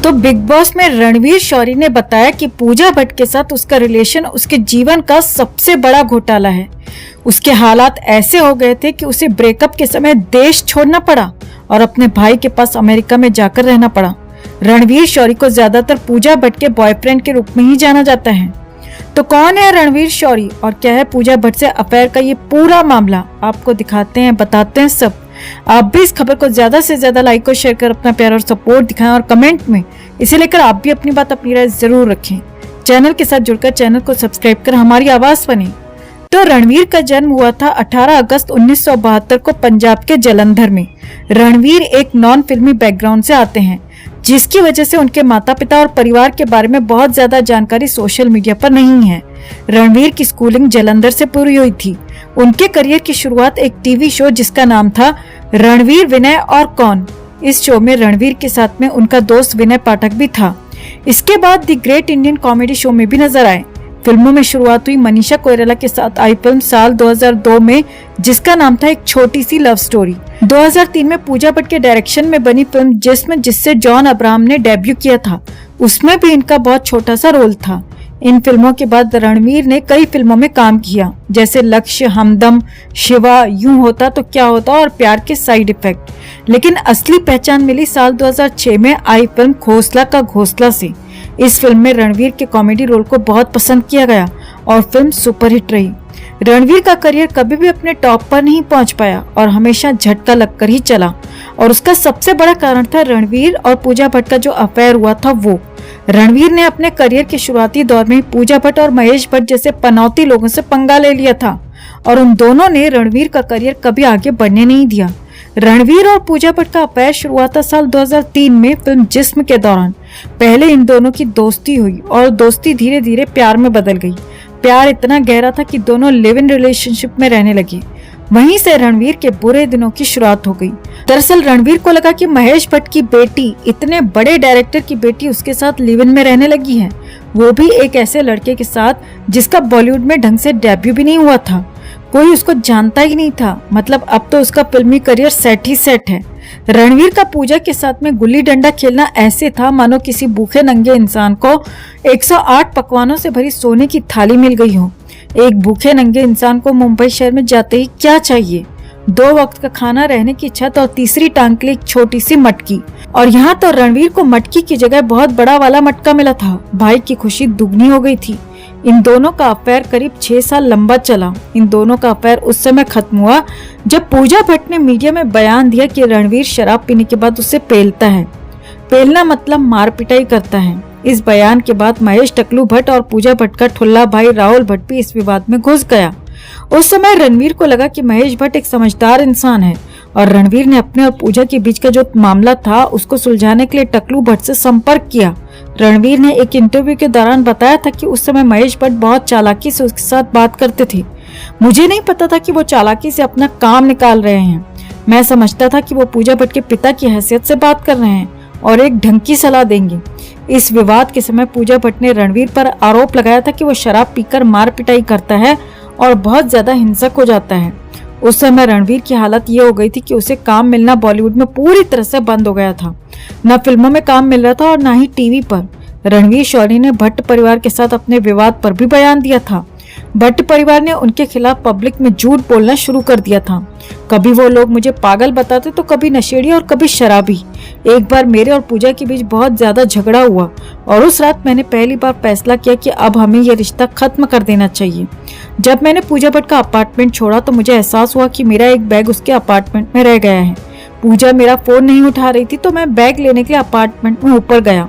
तो big boss में रणवीर शौरी ने बताया कि पूजा भट्ट के साथ उसका रिलेशन उसके जीवन का सबसे बड़ा घोटाला है। उसके हालात ऐसे हो गए थे कि उसे ब्रेकअप के समय देश छोड़ना पड़ा और अपने भाई के पास अमेरिका में जाकर रहना पड़ा। रणवीर शौरी को ज्यादातर पूजा भट्ट के बॉयफ्रेंड के रूप में ही जाना जाता है। तो कौन है रणवीर शौरी और क्या है पूजा भट्ट से अफेयर का ये पूरा मामला, आपको दिखाते हैं, बताते हैं सब। आप भी इस खबर को ज्यादा से ज्यादा लाइक और शेयर कर अपना प्यार और सपोर्ट दिखाएं और कमेंट में इसे लेकर आप भी अपनी बात, अपनी राय जरूर रखें। चैनल के साथ जुड़कर चैनल को सब्सक्राइब कर हमारी आवाज बने। तो रणवीर का जन्म हुआ था 18 अगस्त 1972 को पंजाब के जलंधर में। रणवीर एक नॉन फिल्मी बैकग्राउंड से आते हैं, जिसकी वजह से उनके माता पिता और परिवार के बारे में बहुत ज्यादा जानकारी सोशल मीडिया पर नहीं है। रणवीर की स्कूलिंग जलंधर से पूरी हुई थी। उनके करियर की शुरुआत एक टीवी शो जिसका नाम था रणवीर, विनय और कौन। इस शो में रणवीर के साथ में उनका दोस्त विनय पाठक भी था। इसके बाद the great Indian comedy show में भी नजर आए। फिल्मों में शुरुआत हुई मनीषा कोइराला के साथ आई फिल्म साल 2002 में, जिसका नाम था एक छोटी सी लव स्टोरी। 2003 में पूजा भट्ट के डायरेक्शन में बनी फिल्म जिससे जॉन अब्राहम ने डेब्यू किया था, उसमें भी इनका बहुत छोटा सा रोल था। इन फिल्मों के बाद रणवीर ने कई फिल्मों में काम किया, जैसे लक्ष्य, हमदम, शिवा, यूं होता तो क्या होता और प्यार के साइड इफेक्ट। लेकिन असली पहचान मिली साल 2006 में आई फिल्म घोंसला का घोंसला से। इस फिल्म में रणवीर के कॉमेडी रोल को बहुत पसंद किया गया और फिल्म सुपरहिट रही। रणवीर का करियर कभी भी अपने टॉप पर नहीं पहुंच पाया और हमेशा झटका लगकर ही चला, और उसका सबसे बड़ा कारण था रणवीर और पूजा भट्ट का जो अफेयर हुआ था वो। रणवीर ने अपने करियर के शुरुआती दौर में पूजा भट्ट और महेश भट्ट जैसे पनौती लोगों से पंगा ले लिया था और उन दोनों ने रणवीर का करियर कभी आगे बढ़ने नहीं दिया। रणवीर और पूजा भट्ट का अफेयर शुरू हुआ था साल 2003 में फिल्म जिस्म के दौरान। पहले इन दोनों की दोस्ती हुई और दोस्ती धीरे धीरे प्यार में बदल गई। प्यार इतना गहरा था कि दोनों लिव इन रिलेशनशिप में रहने लगे। वहीं से रणवीर के बुरे दिनों की शुरुआत हो गई। दरअसल रणवीर को लगा कि महेश भट्ट की बेटी, इतने बड़े डायरेक्टर की बेटी, उसके साथ लिव इन में रहने लगी है, वो भी एक ऐसे लड़के के साथ जिसका बॉलीवुड में ढंग से डेब्यू भी नहीं हुआ था। कोई उसको जानता ही नहीं था। मतलब अब तो उसका फिल्मी करियर सेट ही सेट है। रणवीर का पूजा के साथ में गुल्ली डंडा खेलना ऐसे था मानो किसी भूखे नंगे इंसान को 108 पकवानों से भरी सोने की थाली मिल गई हो। एक भूखे नंगे इंसान को मुंबई शहर में जाते ही क्या चाहिए? 2 वक्त का खाना, रहने की छत और तीसरी टांग के लिए एक छोटी सी मटकी। और यहाँ तो रणवीर को मटकी की जगह बहुत बड़ा वाला मटका मिला था। भाई की खुशी दुगनी हो गई थी। इन दोनों का अफेयर करीब 6 साल लंबा चला। इन दोनों का अफेयर उस समय खत्म हुआ जब पूजा भट्ट ने मीडिया में बयान दिया कि रणवीर शराब पीने के बाद उसे पेलता है। पेलना मतलब मार पिटाई करता है। इस बयान के बाद महेश टकलू भट्ट और पूजा भट्ट का ठुल्ला भाई राहुल भट्ट भी इस विवाद में घुस गया। उस समय रणवीर को लगा कि महेश भट्ट एक समझदार इंसान है और रणवीर ने अपने और पूजा के बीच का जो मामला था उसको सुलझाने के लिए टकलू भट्ट से संपर्क किया। रणवीर ने एक इंटरव्यू के दौरान बताया था कि उस समय महेश भट्ट बहुत चालाकी से उसके साथ बात करते थे। मुझे नहीं पता था कि वो चालाकी से अपना काम निकाल रहे हैं। मैं समझता था कि वो पूजा भट्ट के पिता की हैसियत से बात कर रहे हैं और एक ढंग की सलाह देंगे। इस विवाद के समय पूजा भट्ट ने रणवीर पर आरोप लगाया था कि वो शराब पीकर मार पिटाई करता है और बहुत ज्यादा हिंसक हो जाता है। उस समय रणवीर की हालत ये हो गई थी कि उसे काम मिलना बॉलीवुड में पूरी तरह से बंद हो गया था। न फिल्मों में काम मिल रहा था और न ही टीवी पर। रणवीर शौरी ने भट्ट परिवार के साथ अपने विवाद पर भी बयान दिया था। भट्ट परिवार ने उनके खिलाफ पब्लिक में झूठ बोलना शुरू कर दिया था। कभी वो लोग मुझे पागल बताते तो कभी नशेड़ी और कभी शराबी। एक बार मेरे और पूजा के बीच बहुत ज्यादा झगड़ा हुआ और उस रात मैंने पहली बार फैसला किया कि अब हमें यह रिश्ता खत्म कर देना चाहिए। जब मैंने पूजा भट्ट का अपार्टमेंट छोड़ा तो मुझे एहसास हुआ कि मेरा एक बैग उसके अपार्टमेंट में रह गया है। पूजा मेरा फोन नहीं उठा रही थी तो मैं बैग लेने के लिए अपार्टमेंट में ऊपर गया।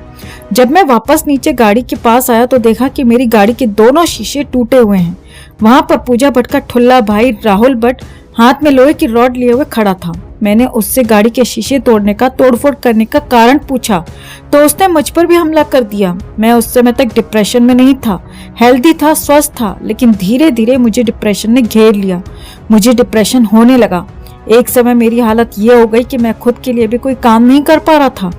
जब मैं वापस नीचे गाड़ी के पास आया तो देखा कि मेरी गाड़ी के दोनों शीशे टूटे हुए हैं। वहां पर पूजा भट्ट का ठुल्ला भाई राहुल भट्ट हाथ में लोहे की रॉड लिए हुए खड़ा था। मैंने उससे गाड़ी के शीशे तोड़फोड़ करने का कारण पूछा तो उसने मुझ पर भी हमला कर दिया। मैं उस समय तक डिप्रेशन में नहीं था, हेल्दी था, स्वस्थ था, लेकिन धीरे धीरे मुझे डिप्रेशन ने घेर लिया। मुझे डिप्रेशन होने लगा। एक समय मेरी हालत ये हो गई कि मैं खुद के लिए भी कोई काम नहीं कर पा रहा था।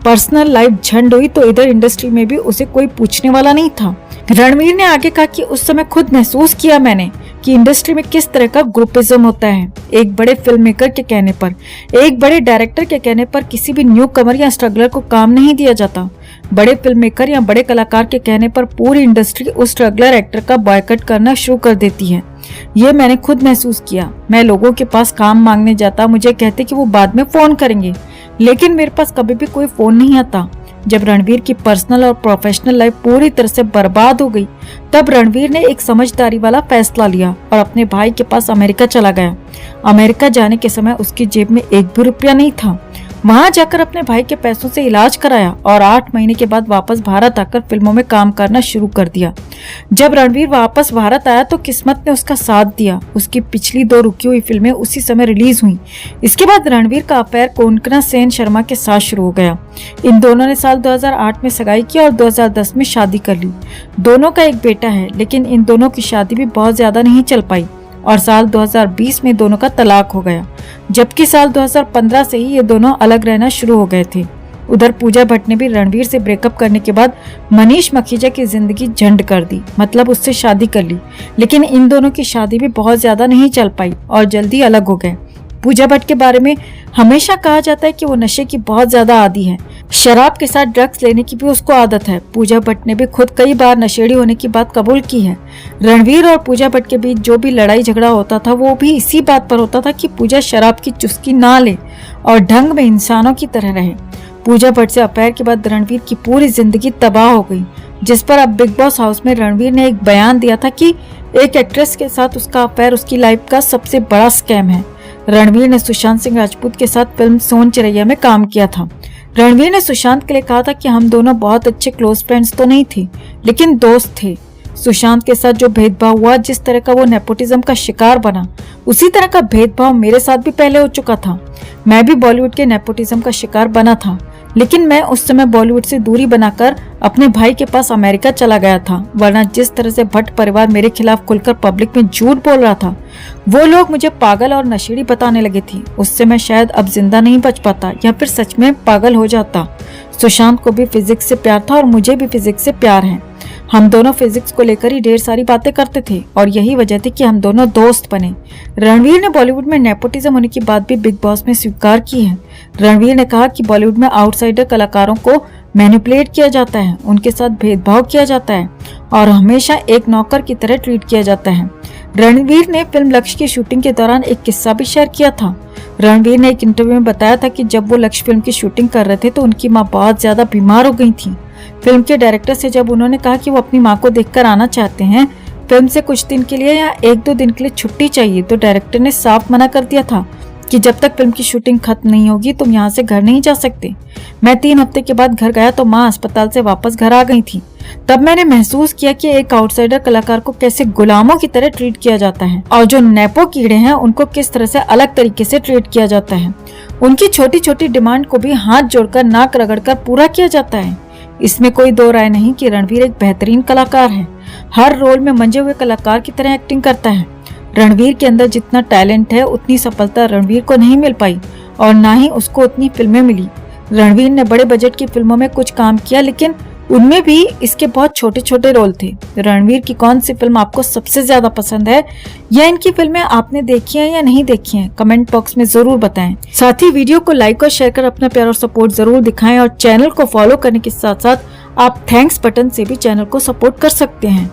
पर्सनल लाइफ झंड हुई तो इधर इंडस्ट्री में भी उसे कोई पूछने वाला नहीं था। रणवीर ने आगे कहा कि उस समय खुद महसूस किया मैंने कि इंडस्ट्री में किस तरह का ग्रुपिज्म होता है। एक बड़े फिल्म मेकर के कहने पर, एक बड़े डायरेक्टर के कहने पर किसी भी न्यू कमर या स्ट्रगलर को काम नहीं दिया जाता। बड़े फिल्म मेकर या बड़े कलाकार के कहने पर पूरी इंडस्ट्री उस स्ट्रगलर एक्टर का बॉयकॉट करना शुरू कर देती है। ये मैंने खुद महसूस किया। मैं लोगों के पास काम मांगने जाता, मुझे कहते कि वो बाद में फोन करेंगे, लेकिन मेरे पास कभी भी कोई फोन नहीं आता। जब रणवीर की पर्सनल और प्रोफेशनल लाइफ पूरी तरह से बर्बाद हो गई, तब रणवीर ने एक समझदारी वाला फैसला लिया और अपने भाई के पास अमेरिका चला गया। अमेरिका जाने के समय उसकी जेब में एक भी रुपया नहीं था। वहां जाकर अपने भाई के पैसों से इलाज कराया और 8 महीने के बाद वापस भारत आकर फिल्मों में काम करना शुरू कर दिया। जब रणवीर वापस भारत आया तो किस्मत ने उसका साथ दिया। उसकी पिछली 2 रुकी हुई फिल्में उसी समय रिलीज हुई। इसके बाद रणवीर का अफेयर कोंकणा सेन शर्मा के साथ शुरू हो गया। इन दोनों ने साल 2008 में सगाई की और 2010 में शादी कर ली। दोनों का एक बेटा है, लेकिन इन दोनों की शादी भी बहुत ज्यादा नहीं चल पाई और साल 2020 में दोनों का तलाक हो गया, जबकि साल 2015 से ही ये दोनों अलग रहना शुरू हो गए थे। उधर पूजा भट्ट ने भी रणवीर से ब्रेकअप करने के बाद मनीष मखीजा की जिंदगी झंड कर दी, मतलब उससे शादी कर ली। लेकिन इन दोनों की शादी भी बहुत ज्यादा नहीं चल पाई और जल्दी अलग हो गए। पूजा भट्ट के बारे में हमेशा कहा जाता है कि वो नशे की बहुत ज्यादा आदी है। शराब के साथ ड्रग्स लेने की भी उसको आदत है। पूजा भट्ट ने भी खुद कई बार नशेड़ी होने की बात कबूल की है। रणवीर और पूजा भट्ट के बीच जो भी लड़ाई झगड़ा होता था वो भी इसी बात पर होता था कि पूजा शराब की चुस्की ना ले और ढंग में इंसानों की तरह रहे। पूजा भट्ट से अफेयर के बाद रणवीर की पूरी जिंदगी तबाह हो गई, जिस पर अब बिग बॉस हाउस में रणवीर ने एक बयान दिया था कि एक एक्ट्रेस के साथ उसका अफेयर उसकी लाइफ का सबसे बड़ा स्कैम है। रणवीर ने सुशांत सिंह राजपूत के साथ फिल्म सोन चिरैया में काम किया था। रणवीर ने सुशांत के लिए कहा था कि हम दोनों बहुत अच्छे क्लोज फ्रेंड्स तो नहीं थे, लेकिन दोस्त थे। सुशांत के साथ जो भेदभाव हुआ, जिस तरह का वो नेपोटिज्म का शिकार बना, उसी तरह का भेदभाव मेरे साथ भी पहले हो चुका था। मैं भी बॉलीवुड के नेपोटिज्म का शिकार बना था, लेकिन मैं उस समय बॉलीवुड से दूरी बनाकर अपने भाई के पास अमेरिका चला गया था। वरना जिस तरह से भट्ट परिवार मेरे खिलाफ खुलकर पब्लिक में झूठ बोल रहा था, वो लोग मुझे पागल और नशेड़ी बताने लगे थे। उससे मैं शायद अब जिंदा नहीं बच पाता या फिर सच में पागल हो जाता। सुशांत को भी फिजिक्स से प्यार था और मुझे भी फिजिक्स से प्यार है। हम दोनों फिजिक्स को लेकर ही ढेर सारी बातें करते थे और यही वजह थी कि हम दोनों दोस्त बने। रणवीर ने बॉलीवुड में नेपोटिज्म होने की बात भी बिग बॉस में स्वीकार की है। रणवीर ने कहा कि बॉलीवुड में आउटसाइडर कलाकारों को मैनिपुलेट किया जाता है, उनके साथ भेदभाव किया जाता है और हमेशा एक नौकर की तरह ट्रीट किया जाता है। रणवीर ने फिल्म लक्ष्य की शूटिंग के दौरान एक किस्सा भी शेयर किया था। रणवीर ने एक इंटरव्यू में बताया था कि जब वो लक्ष्य फिल्म की शूटिंग कर रहे थे तो उनकी माँ बहुत ज्यादा बीमार हो गई थी। फिल्म के डायरेक्टर से जब उन्होंने कहा कि वो अपनी माँ को देखकर आना चाहते हैं, फिल्म से कुछ दिन के लिए या 1-2 दिन के लिए छुट्टी चाहिए, तो डायरेक्टर ने साफ मना कर दिया था कि जब तक फिल्म की शूटिंग खत्म नहीं होगी तुम यहाँ से घर नहीं जा सकते। मैं 3 हफ्ते के बाद घर गया तो माँ अस्पताल से वापस घर आ गई थी। तब मैंने महसूस किया कि एक आउटसाइडर कलाकार को कैसे गुलामों की तरह ट्रीट किया जाता है और जो नेपो कीड़े हैं उनको किस तरह से अलग तरीके से ट्रीट किया जाता है। उनकी छोटी छोटी डिमांड को भी हाथ जोड़कर नाक रगड़कर पूरा किया जाता है। इसमें कोई दो राय नहीं कि रणवीर एक बेहतरीन कलाकार है। हर रोल में मंजे हुए कलाकार की तरह एक्टिंग करता है। रणवीर के अंदर जितना टैलेंट है उतनी सफलता रणवीर को नहीं मिल पाई और ना ही उसको उतनी फिल्में मिली। रणवीर ने बड़े बजट की फिल्मों में कुछ काम किया, लेकिन उनमें भी इसके बहुत छोटे छोटे रोल थे। रणवीर की कौन सी फिल्म आपको सबसे ज्यादा पसंद है या इनकी फिल्में आपने देखी हैं या नहीं देखी हैं, कमेंट बॉक्स में जरूर बताएं। साथ ही वीडियो को लाइक और शेयर कर अपना प्यार और सपोर्ट जरूर दिखाएं और चैनल को फॉलो करने के साथ साथ आप थैंक्स बटन से भी चैनल को सपोर्ट कर सकते हैं।